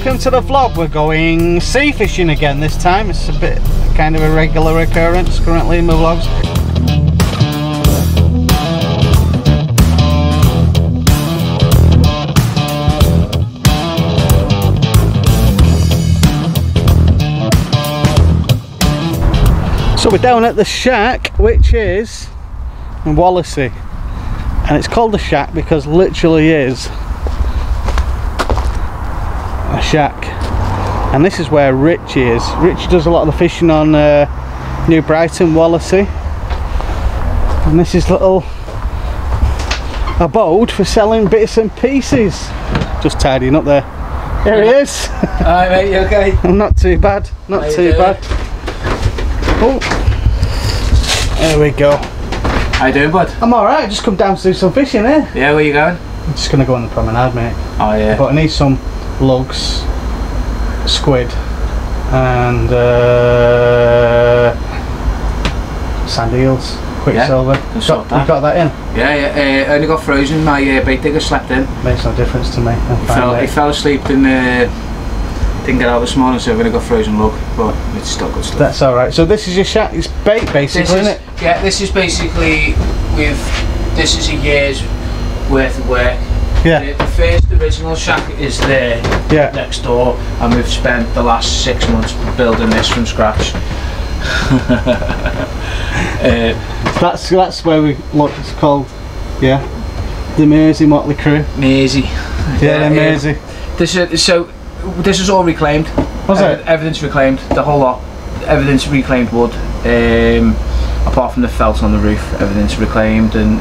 welcome to the vlog. We're going sea fishing again this time. It's a bit kind of a regular occurrence currently in my vlogs. So we're down at the shack, which is in Wallasey, and it's called the shack because literally is a shack. And this is where Rich is. Rich does a lot of the fishing on New Brighton, Wallasey, and this is little abode for selling bits and pieces. Just tidying up there. Here he is. Alright mate, you okay? I'm not too bad, not too bad. Oh, there we go. How you doing, bud? I'm alright, just come down to do some fishing here. Yeah, where you going? I'm just going to go on the promenade, mate. Oh yeah. But I need some lugs, squid and sand eels, quicksilver. Yeah, you got that in? Yeah, only got frozen, my bait digger slept in. Makes no difference to me. He fell asleep and didn't get out this morning, so I've only got frozen lug, but it's still good stuff. That's alright. So this is your shack, it's bait basically, isn't it? Yeah, this is basically, this is a year's worth of work. Yeah. The first original shack is there, yeah, next door, and we've spent the last 6 months building this from scratch. That's where we look. It's called, yeah, the Mersey Motley Crew. Mersey. Yeah, the Mersey. This is all reclaimed. Was it? Everything's reclaimed. The whole lot. Everything's reclaimed wood. Apart from the felt on the roof, everything's reclaimed and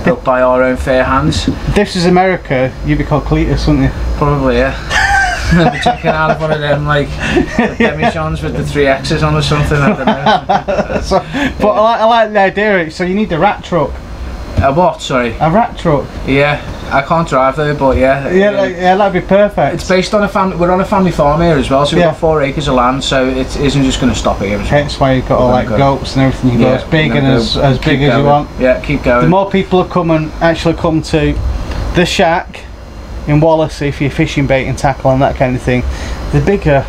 built by our own fair hands. If this is America, you'd be called Cletus, wouldn't you? Probably, yeah. I'd be checking out of one of them like demijohns with the 3 X's on or something. I don't know. But I like the idea. So you need a rat truck. A what? Sorry. A rat truck. Yeah, I can't drive though, but yeah. Yeah, that'd be perfect. It's based on a family. We're on a family farm here as well, so we've got 4 acres of land, so it isn't just going to stop here. Hence why you've got all like goats and everything. You go as big and as big as you want. Yeah, keep going. The more people actually come to the shack in Wallasey for your fishing bait and tackle and that kind of thing, the bigger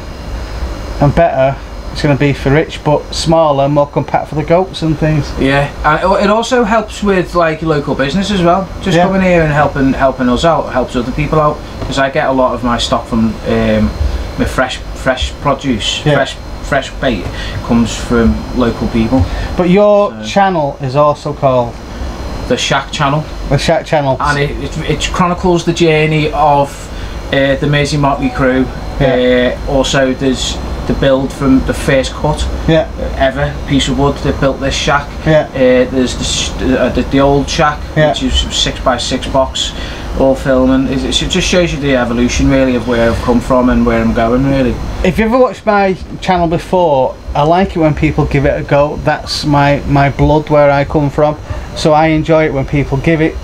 and better it's going to be for Rich, but smaller, more compact for the goats and things. Yeah, and it also helps with like local business as well. Just coming here and helping us out helps other people out, because I get a lot of my stock from my fresh produce, fresh bait comes from local people. But your channel is also called the Shack Channel. The Shack Channel, and it chronicles the journey of the Mersey Motley Crew. Also, there's the build from the first cut ever piece of wood that built this shack. There's the old shack, which is 6x6 box, all filming. It just shows you the evolution really of where I've come from and where I'm going really. If you ever watched my channel before, I like it when people give it a go. That's my blood, where I come from. So I enjoy it when people give it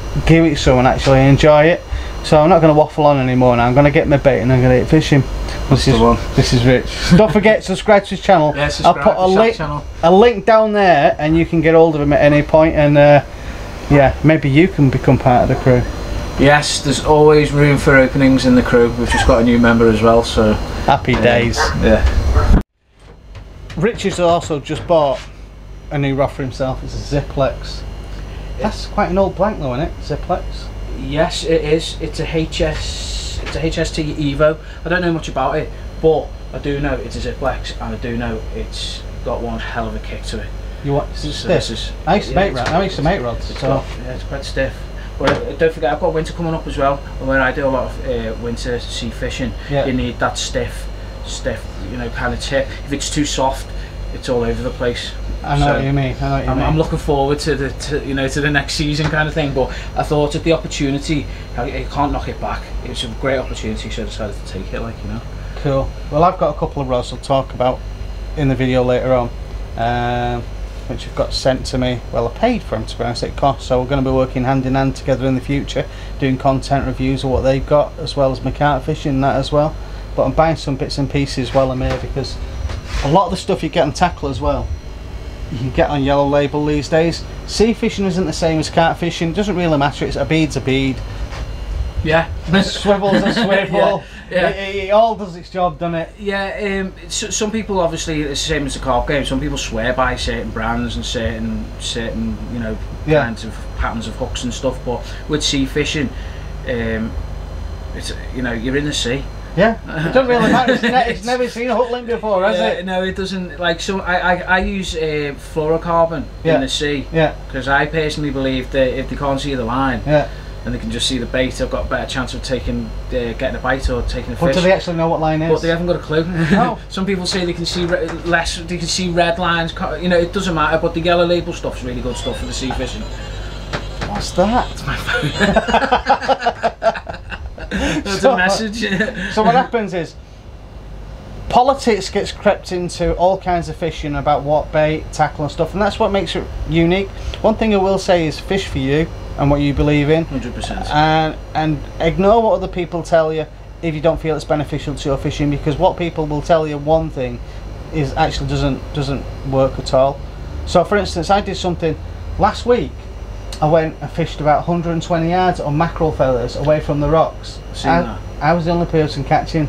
some and actually enjoy it. So I'm not going to waffle on anymore now. I'm going to get my bait and I'm going to get fishing. This is Rich. Don't forget, subscribe to his channel. Yeah, I'll put a link down there and you can get hold of him at any point, and yeah, maybe you can become part of the crew. Yes, there's always room for openings in the crew. We've just got a new member as well, so happy days. Yeah. Rich has also just bought a new rod for himself. It's a Ziplex. That's quite an old blank though, isn't it? Ziplex. Yes, it is. It's a HST Evo. I don't know much about it, but I do know it's a Ziplex, and I do know it's got one hell of a kick to it. You what? It's stiff. I used to make rods. I used to make rods. Yeah, it's quite stiff. But don't forget, I've got winter coming up as well, and when I do a lot of winter sea fishing, you need that stiff, you know, kind of tip. If it's too soft, it's all over the place. I know what you mean. I'm looking forward to the next season kind of thing. But I thought at the opportunity, you can't knock it back. It's a great opportunity, so I decided to take it. Cool. Well, I've got a couple of rods I'll talk about in the video later on, which have got sent to me. Well, I paid for them, to be honest, it cost. So we're going to be working hand in hand together in the future, doing content reviews of what they've got, as well as my carp fishing and that as well. But I'm buying some bits and pieces while I'm here, because a lot of the stuff you get on tackle as well, you can get on yellow label these days. Sea fishing isn't the same as carp fishing. It doesn't really matter. It's a bead's a bead. Yeah. Swivel's a swivel. Yeah. It all does its job, doesn't it? Yeah. Some people, obviously, it's the same as the carp game. Some people swear by certain brands and certain you know, kinds of patterns of hooks and stuff. But with sea fishing, it's, you know, you're in the sea. Yeah, it doesn't really matter. It's never seen a hook link before, has it? No, it doesn't. Like, so I use fluorocarbon in the sea. Yeah. Because I personally believe that if they can't see the line, and they can just see the bait, I've got a better chance of getting a bite or taking a fish. But do they actually know what line is? But they haven't got a clue. No. Some people say they can see less. They can see red lines. You know, it doesn't matter. But the yellow label stuff's really good stuff for the sea fishing. What's that? It's my phone. That's a message. So what happens is, politics gets crept into all kinds of fishing about what bait, tackle and stuff, and that's what makes it unique. One thing I will say is fish for you and what you believe in. 100%. And ignore what other people tell you if you don't feel it's beneficial to your fishing, because what people will tell you one thing is actually doesn't work at all. So for instance, I did something last week. I went and fished about 120 yards on mackerel feathers away from the rocks. I was the only person catching.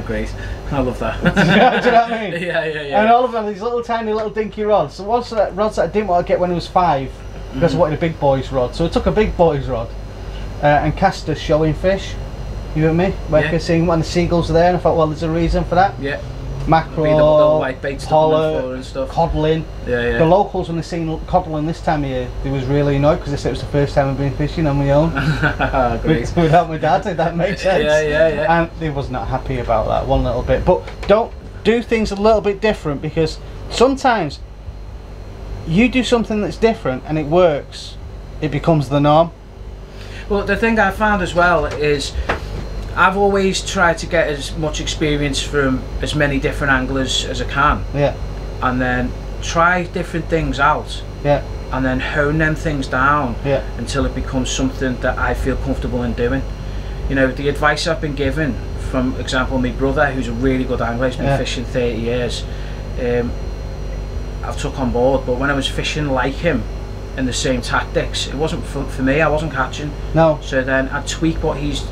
Great, I love that. Do you know what I mean? Yeah. And all of them, these little tiny little dinky rods. So rods that I didn't want to get when I was 5, because I wanted a big boy's rod. So I took a big boy's rod and cast a showing fish. You with me? Where I could see when the seagulls are there, and I thought, well, there's a reason for that. Yeah. Mackerel, white bait pollock, and stuff. codling. Yeah. The locals, when they seen codling this time of year, they was really annoyed because they said it was the first time I've been fishing on my own. Great. Without my dad, if that makes sense. Yeah. And they was not happy about that one little bit. But don't do things a little bit different, because sometimes you do something that's different and it works, it becomes the norm. Well, the thing I found as well is, I've always tried to get as much experience from as many different anglers as I can. Yeah. And then try different things out. Yeah. And then hone them things down. Yeah. Until it becomes something that I feel comfortable in doing. You know, the advice I've been given from, example, my brother, who's a really good angler, he's been fishing 30 years. I've took on board, but when I was fishing like him, in the same tactics, it wasn't for me. I wasn't catching. No. So then I tweak what he's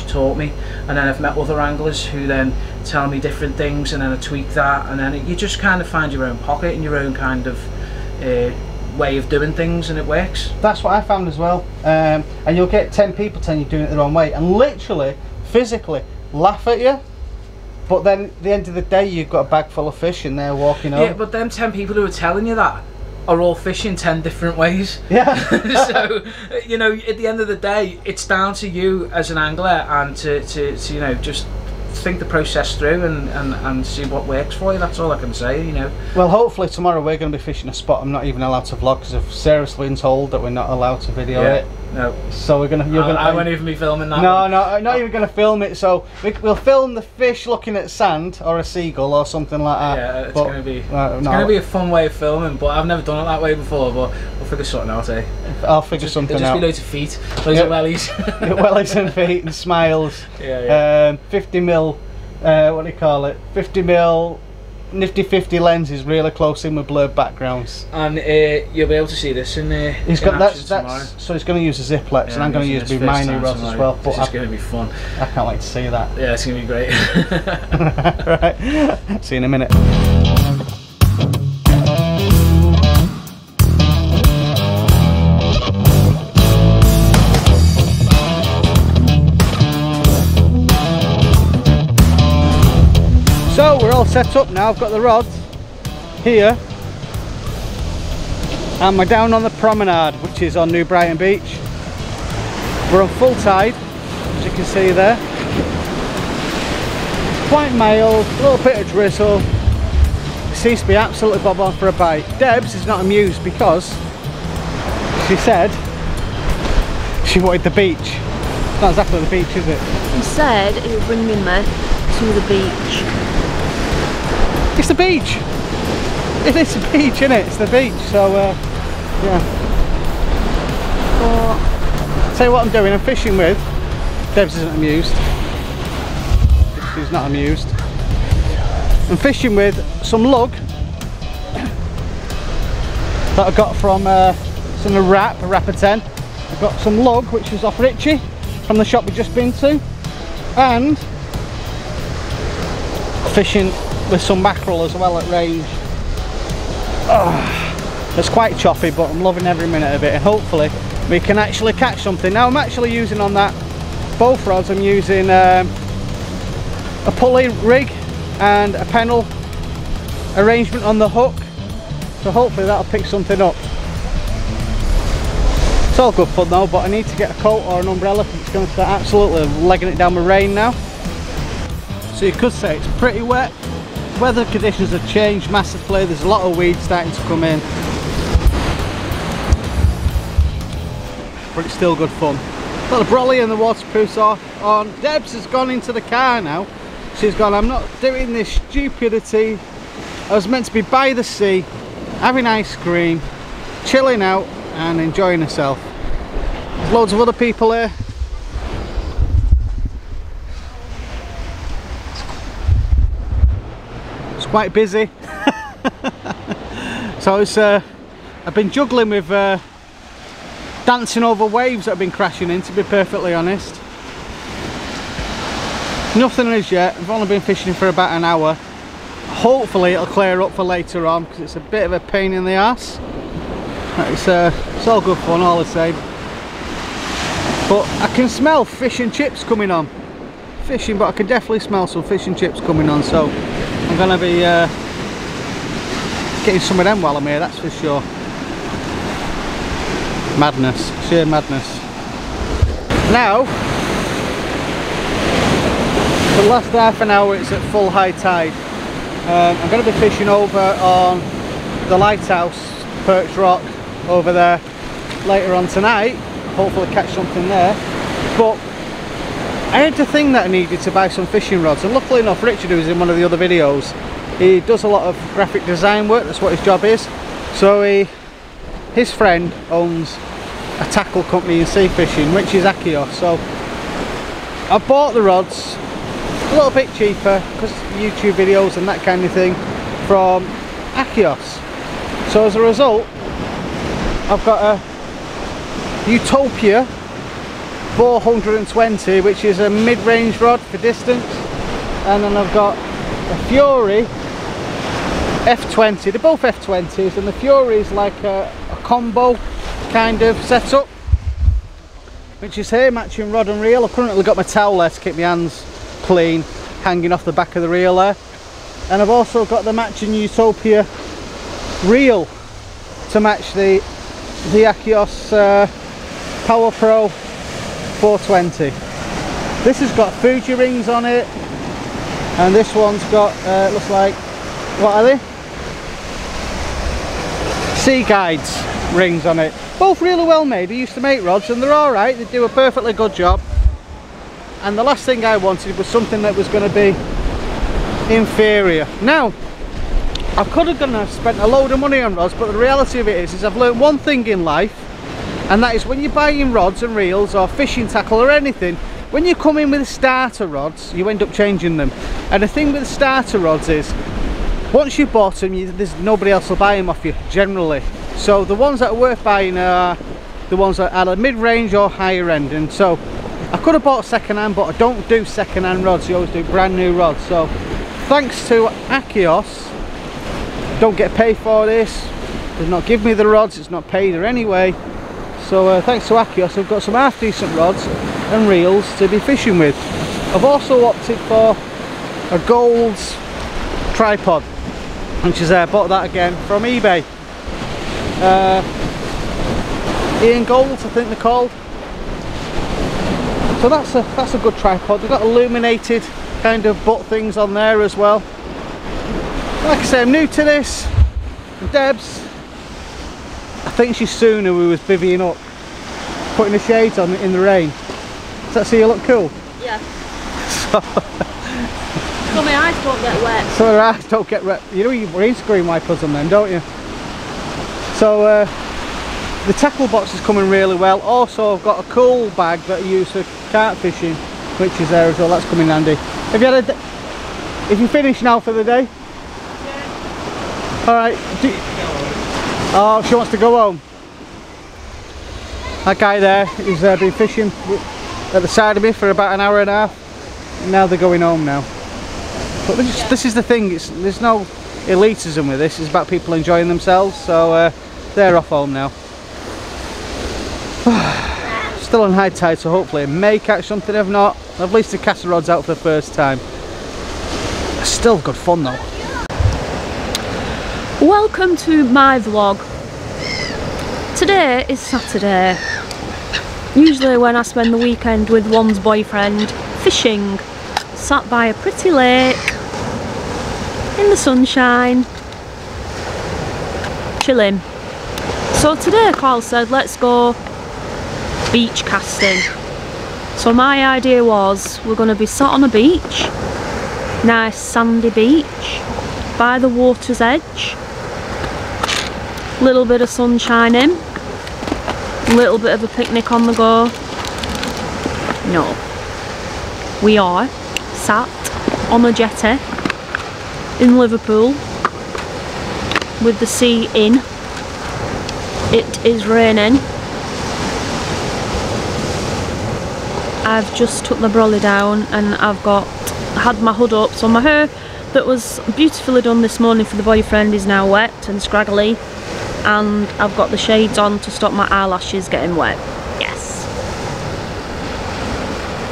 taught me, and then I've met other anglers who then tell me different things, and then I tweak that, and then you just kind of find your own pocket and your own kind of way of doing things, and it works. That's what I found as well. And you'll get 10 people telling you doing it the wrong way, and literally, physically laugh at you. But then at the end of the day, you've got a bag full of fish and they're walking home. Yeah, but them 10 people who are telling you that are all fishing 10 different ways. Yeah. So, you know, at the end of the day, it's down to you as an angler, and to you know, just think the process through and see what works for you. That's all I can say, you know. Well, hopefully tomorrow we're going to be fishing a spot I'm not even allowed to vlog, because I've seriously been told that we're not allowed to video it. No. So we're gonna. I won't even be filming that. No, not even going to film it. So we'll film the fish looking at sand or a seagull or something like that. Yeah, it's going to be. It's going to be a fun way of filming, but I've never done it that way before. But we'll figure something out, eh? I'll figure something out. It'll just be loads of feet, loads of wellies. Wellies and feet and smiles. Yeah. 50 mil. What do you call it? 50 mil. Nifty 50 lenses really close in with blurred backgrounds, and you'll be able to see this in he's got that's so he's going to use a Ziplex, and I'm going to use my mini rods as well. But it's going to be fun. I can't wait to see that. Yeah, it's going to be great. Right, see you in a minute. So we're all set up now. I've got the rods here, and we're down on the promenade, which is on New Brighton Beach. We're on full tide, as you can see there. Quite mild, a little bit of drizzle. It seems to be absolutely bob on for a bite. Debs is not amused because she said she wanted the beach. It's not exactly the beach, is it? He said he would bring me to the beach. It's the beach! It is the beach, isn't it? It's the beach, so yeah. But tell you what I'm doing, I'm fishing with, Debs isn't amused. She's not amused. I'm fishing with some lug that I got from some a Rapper 10. I've got some lug which was off Richie from the shop we've just been to, and fishing with some mackerel as well at range. Oh, it's quite choppy, but I'm loving every minute of it, and hopefully we can actually catch something. Now I'm actually using on that both rods, I'm using a pulley rig and a pennel arrangement on the hook, so hopefully that'll pick something up. It's all good fun though, but I need to get a coat or an umbrella because it's going to start absolutely legging it down with rain now. So you could say it's pretty wet. Weather conditions have changed massively, there's a lot of weeds starting to come in, but it's still good fun. Got the brolly and the waterproofs on. Debs has gone into the car now. She's gone, I'm not doing this stupidity. I was meant to be by the sea, having ice cream, chilling out and enjoying herself. There's loads of other people here. It's quite busy. So it's, I've been juggling with dancing over waves that have been crashing in, to be perfectly honest. Nothing as yet. I've only been fishing for about an hour. Hopefully it'll clear up for later on because it's a bit of a pain in the ass. It's all good fun, all the same. But I can smell fish and chips coming on. Fishing, but I can definitely smell some fish and chips coming on, so I'm going to be getting some of them while I'm here, that's for sure. Madness, sheer madness. Now, for the last half an hour it's at full high tide. I'm going to be fishing over on the lighthouse, Perch Rock, over there later on tonight. Hopefully catch something there. But I had to think that I needed to buy some fishing rods, and luckily enough Richard, who was in one of the other videos, he does a lot of graphic design work, that's what his job is. So his friend owns a tackle company in sea fishing, which is Akios. So I bought the rods a little bit cheaper because YouTube videos and that kind of thing from Akios. So as a result, I've got a Utopia 420, which is a mid-range rod for distance, and then I've got a Fury F20. They're both F20s, and the Fury is like a combo kind of setup, which is here, matching rod and reel. I've currently got my towel there to keep my hands clean, hanging off the back of the reel there, and I've also got the matching Utopia reel to match the Akios Power Pro 420. This has got Fuji rings on it, and this one's got looks like, what are they? Sea Guides rings on it. Both really well made. I used to make rods and they're alright, they do a perfectly good job. And the last thing I wanted was something that was going to be inferior. Now, I could have spent a load of money on rods, but the reality of it is I've learned one thing in life, and that is when you're buying rods and reels or fishing tackle or anything, when you come in with starter rods, you end up changing them. And the thing with starter rods is, once you've bought them, there's nobody else will buy them off you, generally. So the ones that are worth buying are the ones that are at mid-range or higher end. And so I could have bought second-hand, but I don't do second-hand rods, you always do brand new rods. So thanks to Akios, don't get paid for this, they've not given me the rods, it's not paid or anyway. So thanks to Akios, I've got some half decent rods and reels to be fishing with. I've also opted for a gold tripod, which is bought that again from eBay. Ian Golds, I think they're called. So that's a good tripod. They've got illuminated kind of butt things on there as well. Like I say, I'm new to this. Debs, I think she's sooner we was bivvying up, putting the shades on in the rain. Does that see you look cool? Yeah. So my eyes don't get wet. So her eyes don't get wet. You know your windscreen wipers on them, don't you? So the tackle box is coming really well. Also I've got a cool bag that I use for carp fishing, which is there as well. That's coming handy. Have you had a if you finished now for the day? Yeah. Alright. Oh, she wants to go home. That guy there, he's been fishing at the side of me for about an hour and a half. And now they're going home now. But this is the thing, there's no elitism with this, it's about people enjoying themselves, so they're off home now. Still on high tide, so hopefully I may catch something. If not, at least the caster rod's out for the first time. Still good fun though. Welcome to my vlog. Today is Saturday. Usually when I spend the weekend with one's boyfriend fishing, sat by a pretty lake in the sunshine, chilling. So today Carl said let's go beach casting. So my idea was we're going to be sat on a beach, nice sandy beach by the water's edge, little bit of sunshine in, little bit of a picnic on the go. No, we are sat on a jetty in Liverpool with the sea in. It is raining. I've just took the brolly down and I've had my hood up, so my hair that was beautifully done this morning for the boyfriend is now wet and scraggly, and I've got the shades on to stop my eyelashes getting wet. Yes.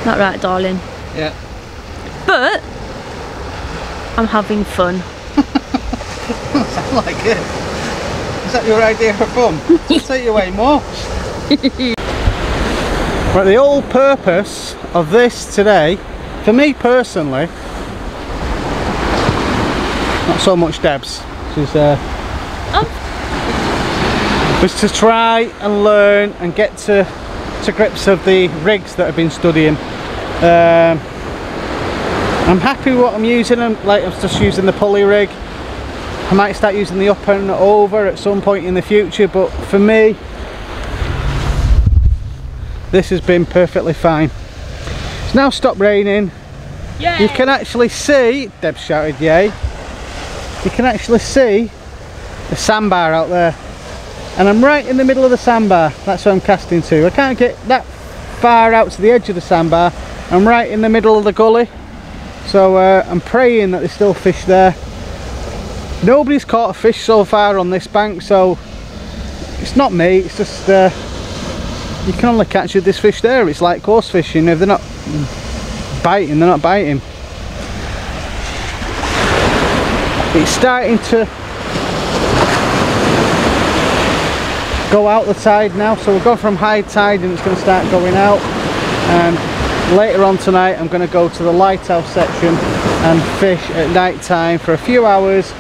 That right, darling? Yeah. But I'm having fun. Sound like it. Is that your idea for fun? Just take you away more. Right, the whole purpose of this today, for me personally, not so much Deb's, she's was to try and learn and get to grips of the rigs that I've been studying. I'm happy with what I'm using. I'm just using the pulley rig. I might start using the up and over at some point in the future, but for me this has been perfectly fine. It's now stopped raining. Yay. You can actually see, Deb shouted yay, you can actually see the sandbar out there, and I'm right in the middle of the sandbar. That's where I'm casting to. I can't get that far out to the edge of the sandbar. I'm right in the middle of the gully, so I'm praying that there's still fish there. Nobody's caught a fish so far on this bank, so it's not me, it's just you can only catch this fish there. It's like coarse fishing. If they're not biting, they're not biting. It's starting to go out the tide now, so we've gone from high tide and it's going to start going out, and later on tonight I'm going to go to the lighthouse section and fish at night time for a few hours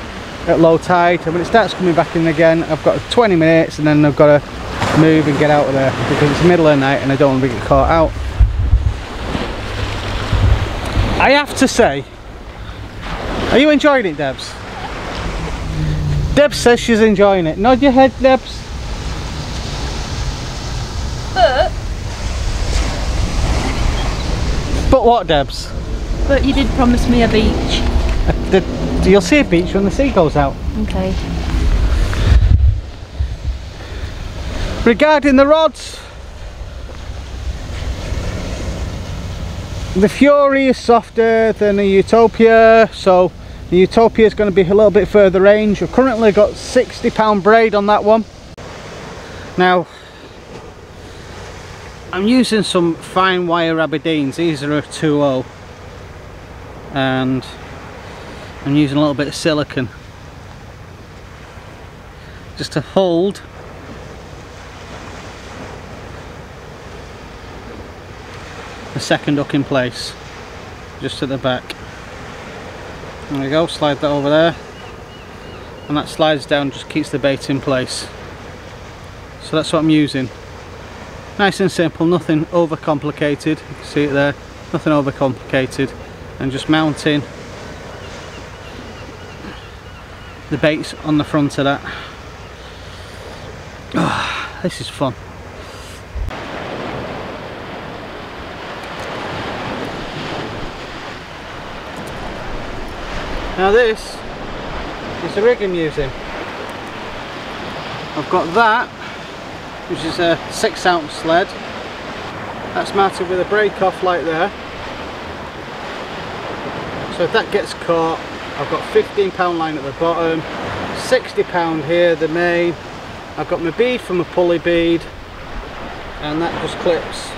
at low tide, and when it starts coming back in again I've got 20 minutes and then I've got to move and get out of there because it's the middle of the night and I don't want to get caught out. I have to say, are you enjoying it, Debs? Debs says she's enjoying it. Nod your head, Debs. But what, Debs? But you did promise me a beach. You'll see a beach when the sea goes out. Okay. Regarding the rods, the Fury is softer than the Utopia, so the Utopia is going to be a little bit further range. I've currently got £60 braid on that one. Now, I'm using some fine wire Aberdeens. These are a 2.0, and I'm using a little bit of silicone just to hold the second hook in place, just at the back. There we go, slide that over there, and that slides down, just keeps the bait in place. So that's what I'm using. Nice and simple, nothing over complicated. You can see it there, nothing over complicated, and just mounting the baits on the front of that. Oh, this is fun. Now this is the rig I'm using. I've got that, which is a 6-ounce sled. That's mounted with a break off light there. So if that gets caught, I've got £15 line at the bottom, £60 here, the main. I've got my bead from a pulley bead, and that just clips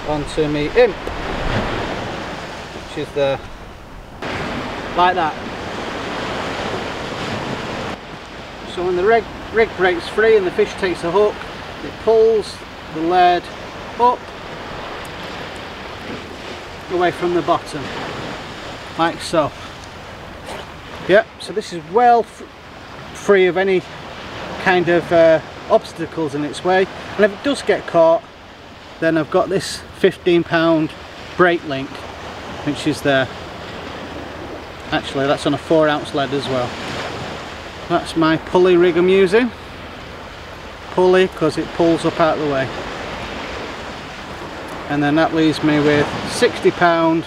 onto me imp, which is there, like that. So when the rig breaks free and the fish takes a hook, it pulls the lead up away from the bottom, like so. Yep, so this is well free of any kind of obstacles in its way, and if it does get caught, then I've got this £15 brake link, which is there. Actually, that's on a 4-ounce lead as well. That's my pulley rig I'm using. Pulley because it pulls up out of the way. And then that leaves me with £60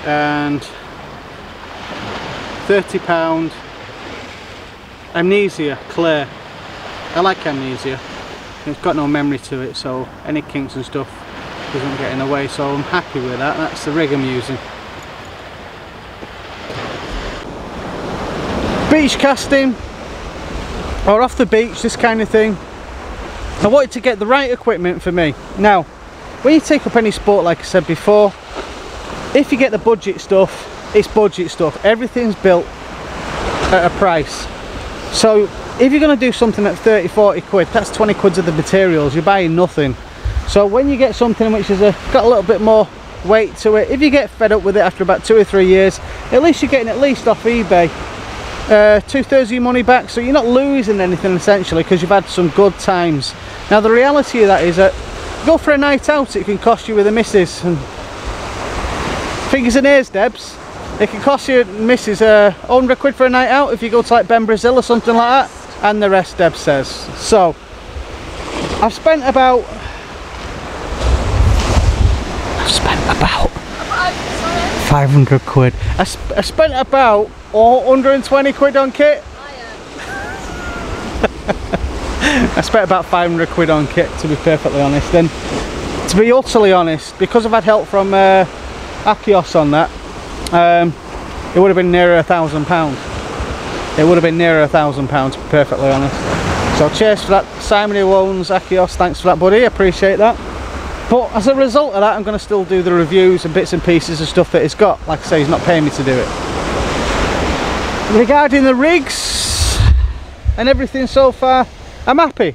and £30 amnesia clear. I like amnesia. It's got no memory to it, so any kinks and stuff doesn't get in the way, so I'm happy with that. That's the rig I'm using. Beach casting, or off the beach, this kind of thing. I wanted to get the right equipment for me. Now, when you take up any sport, like I said before, if you get the budget stuff, it's budget stuff. Everything's built at a price. So if you're going to do something at 30-40 quid, that's 20 quid of the materials, you're buying nothing. So when you get something which has got a little bit more weight to it, if you get fed up with it after about 2 or 3 years, at least you're getting at least off eBay 2/3 of your money back, so you're not losing anything essentially, because you've had some good times. Now the reality of that is that go for a night out, it can cost you with the missus, and fingers and ears, Debs, it can cost you missus 100 quid for a night out if you go to like Ben Brazil or something like that, and the rest, Deb says. So I've spent about 500 quid. I spent about 120 quid on kit. I spent about 500 quid on kit, to be perfectly honest. And to be utterly honest, because I've had help from Akios on that, it would have been nearer £1,000. It would have been nearer £1,000, to be perfectly honest. So cheers for that, Simon who owns Akios, thanks for that, buddy, I appreciate that. But as a result of that, I'm going to still do the reviews and bits and pieces of stuff that he's got. Like I say, he's not paying me to do it. Regarding the rigs and everything so far, I'm happy.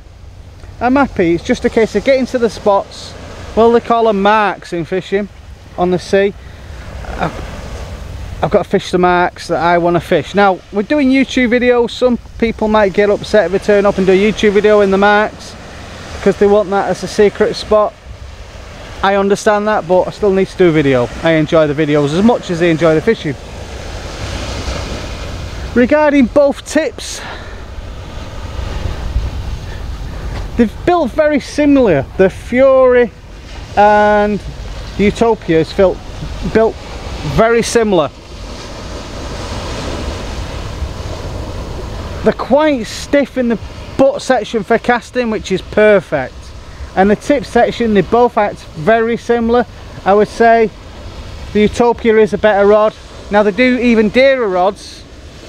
I'm happy. It's just a case of getting to the spots. Well, they call them marks in fishing on the sea. I've got to fish the marks that I want to fish. Now, we're doing YouTube videos. Some people might get upset if we turn up and do a YouTube video in the marks because they want that as a secret spot. I understand that, but I still need to do a video. I enjoy the videos as much as I enjoy the fishing. Regarding both tips, they've built very similar. The Fury and the Utopia is built very similar. They're quite stiff in the butt section for casting, which is perfect. And the tip section, they both act very similar. I would say the Utopia is a better rod. Now they do even dearer rods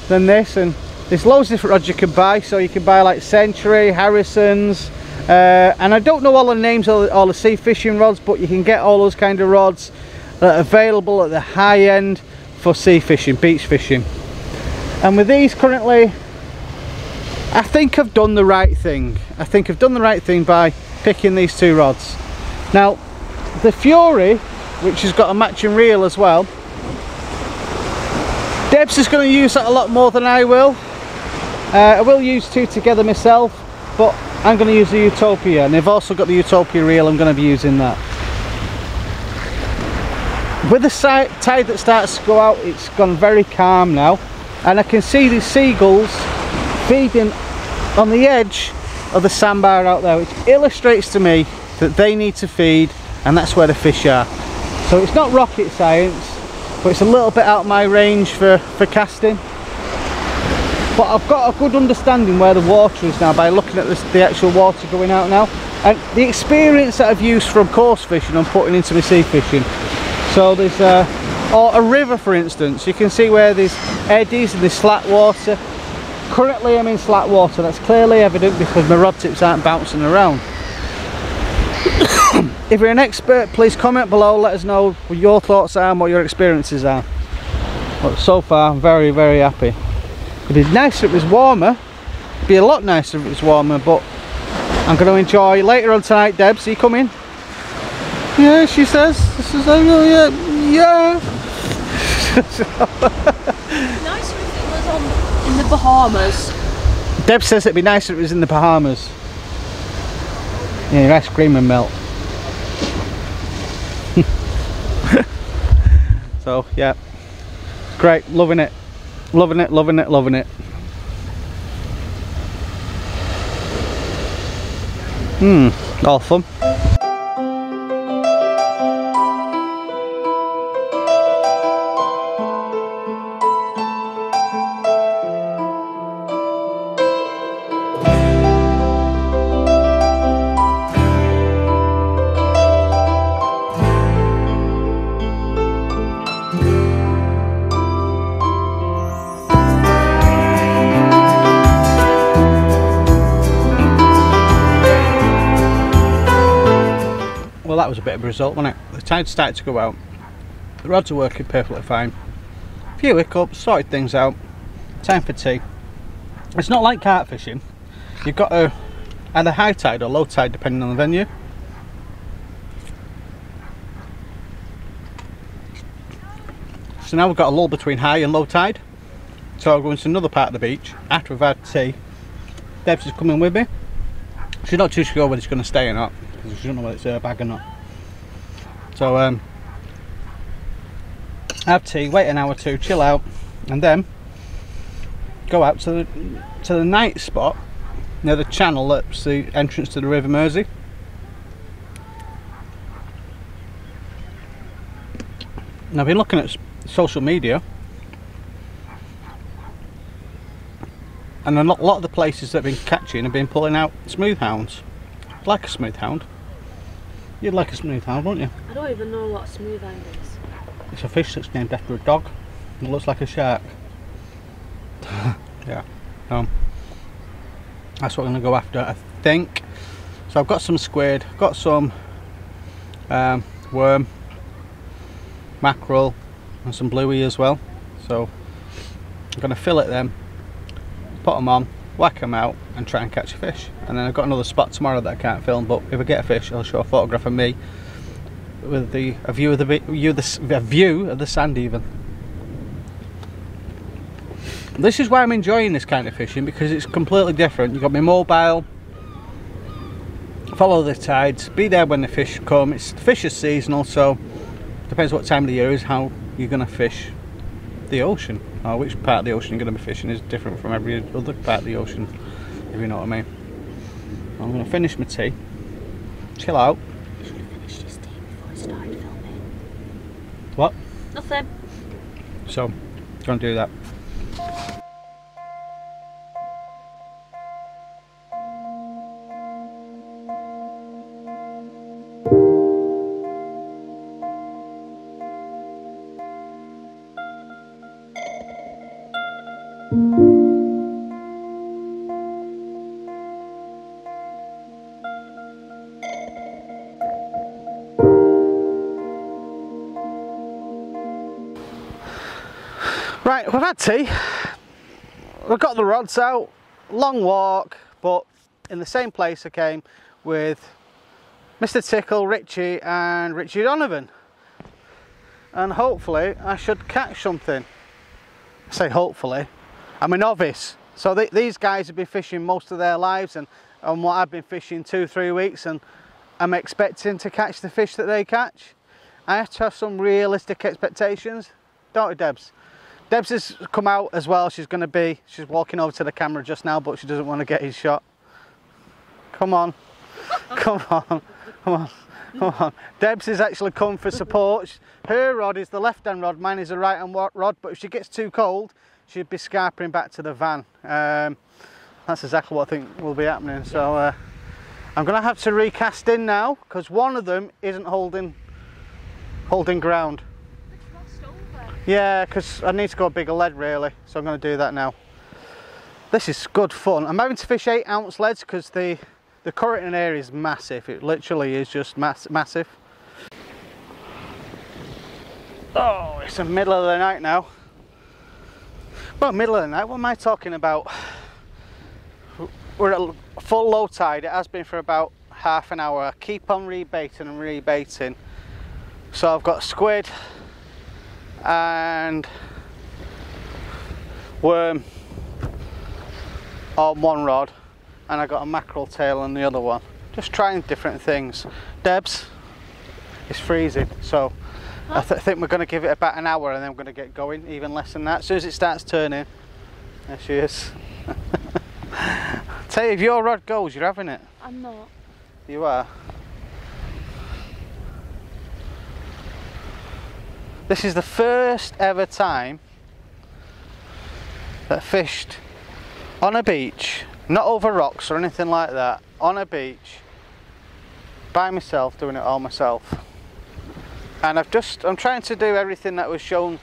than this, and there's loads of different rods you can buy. So you can buy like Century, Harrison's, and I don't know all the names of all the sea fishing rods, but you can get all those kind of rods that are available at the high end for sea fishing, beach fishing. And with these currently, I think I've done the right thing. I think I've done the right thing by picking these two rods. Now the Fury, which has got a matching reel as well, Debs is going to use that a lot more than I will. I will use two together myself, but I'm going to use the Utopia, and they've also got the Utopia reel. I'm going to be using that. With the tide that starts to go out, it's gone very calm now, and I can see these seagulls feeding on the edge of the sandbar out there, which illustrates to me that they need to feed, and that's where the fish are. So it's not rocket science, but it's a little bit out of my range for casting. But I've got a good understanding where the water is now by looking at the actual water going out now, and the experience that I've used from coarse fishing I'm putting into my sea fishing. So there's or a river for instance, you can see where there's eddies and there's slack water. Currently I'm in slack water, that's clearly evident because my rod tips aren't bouncing around. If you're an expert, please comment below, let us know what your thoughts are and what your experiences are. But so far I'm very, very happy. It'd be nicer if it was warmer, it'd be a lot nicer if it was warmer, but I'm going to enjoy later on tonight. Debs, are you coming? Yeah, she says. This is like, oh yeah, yeah. Nicer if it was in the Bahamas. Deb says it'd be nicer if it was in the Bahamas. Yeah, your ice cream and melt. So yeah, great, loving it, loving it, loving it, loving it. Awesome. Well, that was a bit of a result, wasn't it? The tide started to go out. The rods are working perfectly fine. A few hiccups, sorted things out. Time for tea. It's not like carp fishing. You've got to either high tide or low tide depending on the venue. So now we've got a lull between high and low tide. So I'll go into another part of the beach after we've had tea. Debs is coming with me. She's not too sure whether it's going to stay or not, because she doesn't know whether it's her bag or not. So have tea, wait an hour or two, chill out, and then go out to the night spot near the channel that's the entrance to the River Mersey. And I've been looking at social media, and a lot of the places that have been catching have been pulling out smooth hounds. I'd like a smooth hound. You'd like a smooth hound, wouldn't you? I don't even know what a smooth hound is. It's a fish that's named after a dog. It looks like a shark. Yeah. That's what I'm going to go after, I think. So I've got some squid, got some worm, mackerel, and some bluey as well. So I'm going to fillet them, put them on, whack them out, and try and catch a fish. And then I've got another spot tomorrow that I can't film, but if I get a fish, I'll show a photograph of me with a view of the sand even. This is why I'm enjoying this kind of fishing, because it's completely different. You've got me mobile, follow the tides, be there when the fish come. Fish is seasonal, so depends what time of the year is how you're going to fish the ocean, or which part of the ocean you're going to be fishing is different from every other part of the ocean, if you know what I mean. I'm going to finish my tea, chill out. I should have finished his tea before I started filming. What? Nothing. So, going to do that. Right, we've had tea, we've got the rods out, long walk, but in the same place I came with Mr. Tickle, Richie and Richie Donovan, and hopefully I should catch something. I say hopefully, I'm a novice, so these guys have been fishing most of their lives, and what I've been fishing 2-3 weeks, and I'm expecting to catch the fish that they catch. I have to have some realistic expectations, don't you, Debs? Debs has come out as well. She's walking over to the camera just now, but she doesn't want to get his shot. Come on, come on, come on, come on. Debs has actually come for support. Her rod is the left-hand rod, mine is a right-hand rod, but if she gets too cold, she'd be scarpering back to the van. That's exactly what I think will be happening. So I'm going to have to recast in now, because one of them isn't holding ground. Yeah, because I need to go a bigger lead really, so I'm going to do that now. This is good fun. I'm having to fish 8-ounce leads because the current in here is massive. It literally is just massive. Oh, it's the middle of the night now. Well, middle of the night, what am I talking about? We're at full low tide. It has been for about half an hour. I keep on rebaiting and rebaiting. So I've got squid and worm on one rod, and I got a mackerel tail on the other one. Just trying different things. Debs, it's freezing, so I think we're going to give it about an hour and then we're going to get going, even less than that. As soon as it starts turning, there she is. Tell you, if your rod goes, you're having it. I'm not. You are. This is the first ever time that I fished on a beach, not over rocks or anything like that, on a beach, by myself, doing it all myself. And I'm trying to do everything that was shown.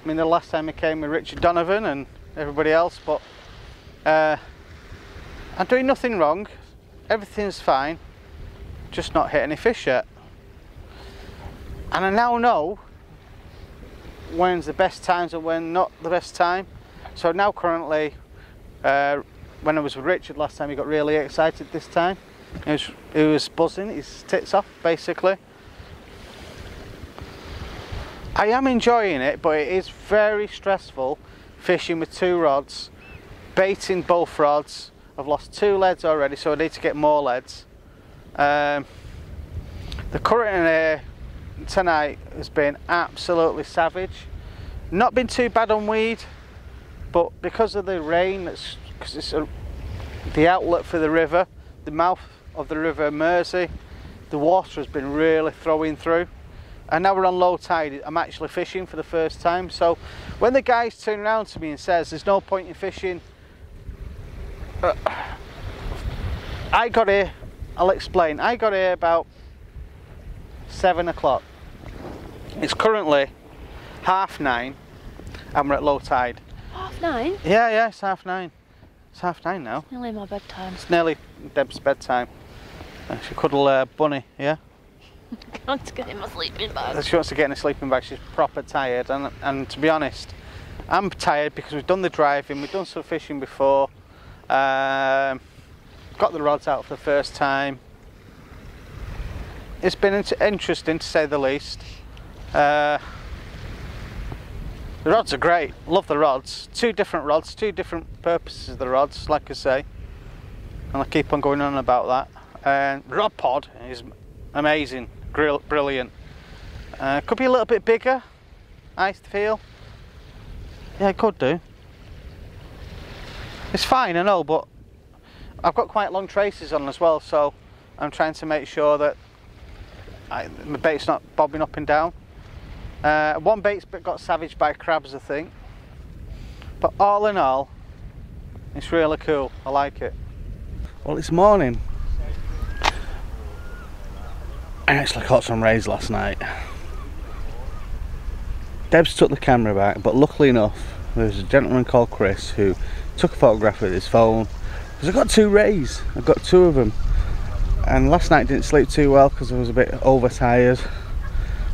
I mean, the last time I came with Richard Donovan and everybody else, but I'm doing nothing wrong. Everything's fine, just not hit any fish yet. And I now know when's the best times and when not the best time. So now currently, when I was with Richard last time, he got really excited this time. He was buzzing his tits off, basically. I am enjoying it, but it is very stressful fishing with 2 rods, baiting both rods. I've lost 2 leads already, so I need to get more leads. The current in here tonight has been absolutely savage. Not been too bad on weed, but because of the rain, because it's the outlet for the river, the mouth of the River Mersey, the water has been really throwing through. And now we're on low tide, I'm actually fishing for the first time. So when the guys turn around to me and says there's no point in fishing, I got here, I'll explain. I got here about 7 o'clock. It's currently 9:30 and we're at low tide. 9:30? Yeah, it's 9:30. It's 9:30 now. It's nearly my bedtime. It's nearly Deb's bedtime. She cuddle Bunny, yeah? I want to get in my sleeping bag. She wants to get in a sleeping bag. She's proper tired, and to be honest, I'm tired because we've done the driving, we've done some fishing before, got the rods out for the first time. It's been interesting to say the least. The rods are great, love the rods. 2 different rods, 2 different purposes of the rods, like I say, and I keep on going on about that. And rod pod is amazing, brilliant. Could be a little bit bigger, I feel. Yeah, it could do. It's fine, I know, but I've got quite long traces on as well, so I'm trying to make sure that my bait's not bobbing up and down. One bait's got savaged by crabs, I think. But all in all, it's really cool. I like it. Well, it's morning. I actually caught some rays last night. Debs took the camera back, but luckily enough, there was a gentleman called Chris who took a photograph with his phone. Because I got 2 rays. I got 2 of them. And last night didn't sleep too well because I was a bit overtired.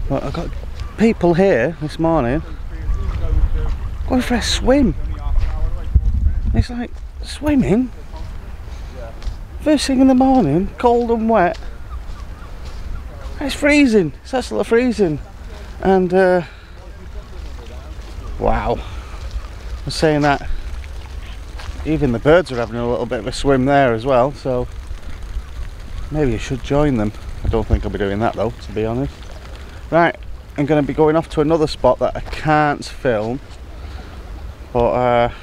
But I got people here this morning going for a swim. It's like, swimming? First thing in the morning, cold and wet. It's freezing, it's absolutely freezing. And wow, I'm saying that even the birds are having a little bit of a swim there as well, so maybe I should join them. I don't think I'll be doing that though, to be honest. Right, I'm going to be going off to another spot that I can't film, but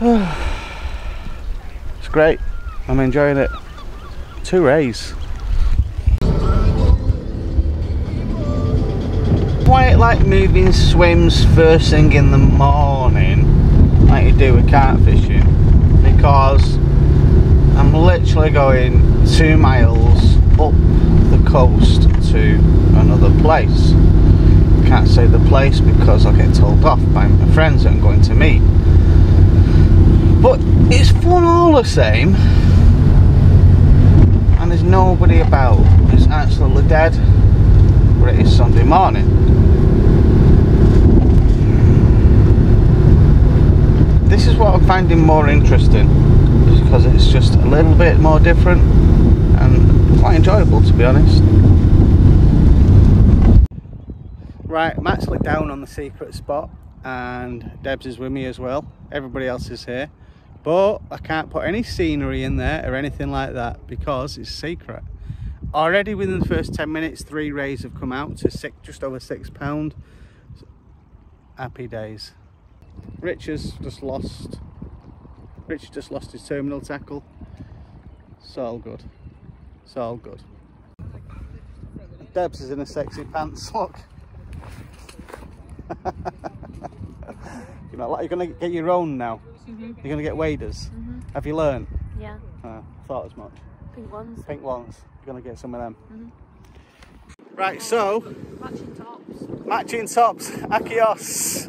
it's great, I'm enjoying it. 2 rays. Quite like moving swims first thing in the morning, like you do with carp fishing, because I'm literally going 2 miles up the coast to another place. can't say the place because I'll get told off by my friends that I'm going to meet. But it's fun all the same, and there's nobody about. It's absolutely dead, but it is Sunday morning. This is what I'm finding more interesting, because it's just a little bit more different and quite enjoyable, to be honest. Right, I'm actually down on the secret spot, and Debs is with me as well. Everybody else is here, but I can't put any scenery in there or anything like that because it's secret. Already within the first 10 minutes, 3 rays have come out to just over £6. Happy days. Richard just lost his terminal tackle. It's all good. It's all good. Debs is in a sexy pants, look. You're gonna get your own now. You're gonna get waders. Have you learned? Yeah. Thought as much. Pink ones. Pink ones. You're gonna get some of them. Right, so Matching tops. Matching tops. Akios.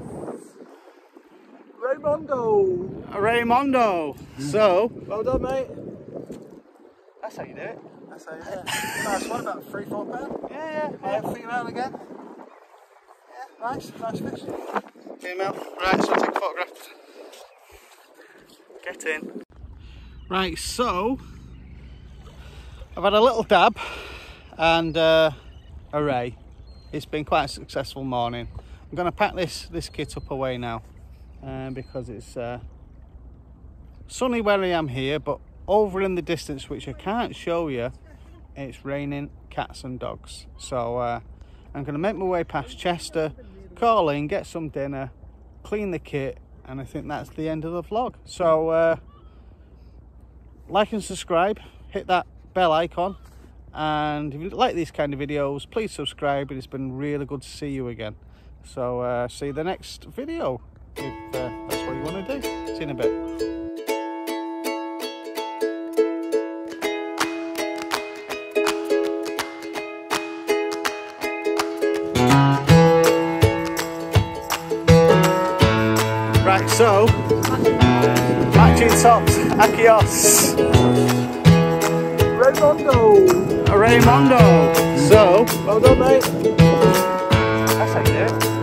Raymondo. So Well done, mate. that's how you do it. That's how you do it. Nice one, about £3-4. Yeah. Female again. Yeah, nice fish. Female. Right, so I'll take a photograph. Get in. Right, so I've had a little dab and a ray. It's been quite a successful morning. I'm going to pack this kit up away now because it's sunny where I am here, but over in the distance, which I can't show you, it's raining cats and dogs. So I'm going to make my way past Chester, call in, get some dinner, clean the kit, and I think that's the end of the vlog. So like and subscribe, hit that bell icon, and if you like these kind of videos, please subscribe. It's been really good to see you again. So see you the next video if that's what you want to do. See you in a bit. Right, so matching tops, Akios. Raymondo. So well done, mate. That's how you do it.